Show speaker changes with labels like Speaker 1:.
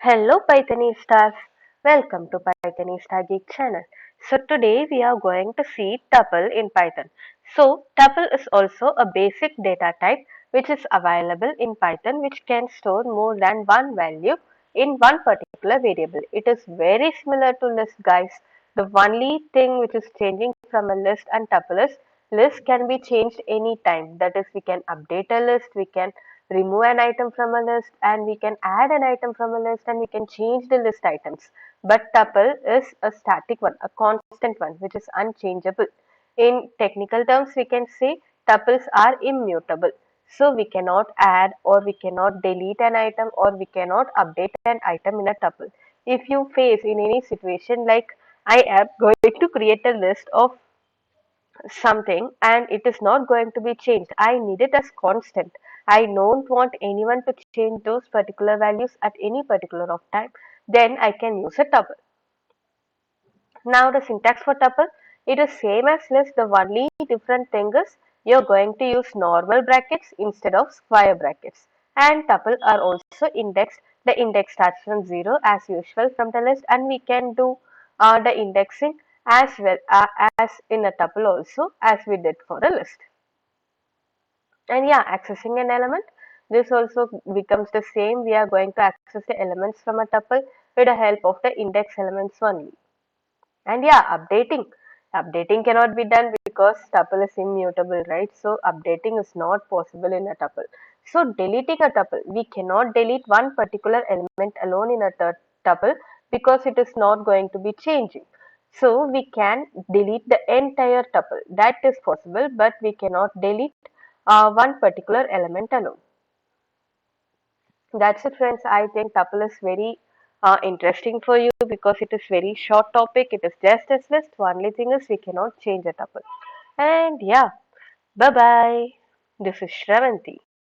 Speaker 1: Hello Pythonistas, welcome to Pythonista Geek channel. So today we are going to see tuple in Python. So tuple is also a basic data type which is available in Python which can store more than one value in one particular variable. It is very similar to list guys. The only thing which is changing from a list and tuple is list can be changed anytime. That is, we can update a list, we can remove an item from a list, and we can add an item from a list, and we can change the list items. But tuple is a static one, a constant one, which is unchangeable. In technical terms, we can say tuples are immutable. So we cannot add or we cannot delete an item or we cannot update an item in a tuple. If you face in any situation like I am going to create a list of something and it is not going to be changed. I need it as constant. I don't want anyone to change those particular values at any particular of time. Then I can use a tuple. Now the syntax for tuple, it is same as list. The only different thing is you're going to use normal brackets instead of square brackets. And tuple are also indexed. The index starts from 0 as usual from the list, and we can do the indexing as well as in a tuple also as we did for a list. And yeah, accessing an element, this also becomes the same. We are going to access the elements from a tuple with the help of the index elements only. And yeah, updating cannot be done because tuple is immutable, right? So updating is not possible in a tuple. So deleting a tuple, we cannot delete one particular element alone in a tuple because it is not going to be changing. So we can delete the entire tuple. That is possible, but we cannot delete one particular element alone. That's it, friends. I think tuple is very interesting for you because it is very short topic. It is just as list. Only thing is we cannot change a tuple. And yeah, bye bye. This is Shravanti.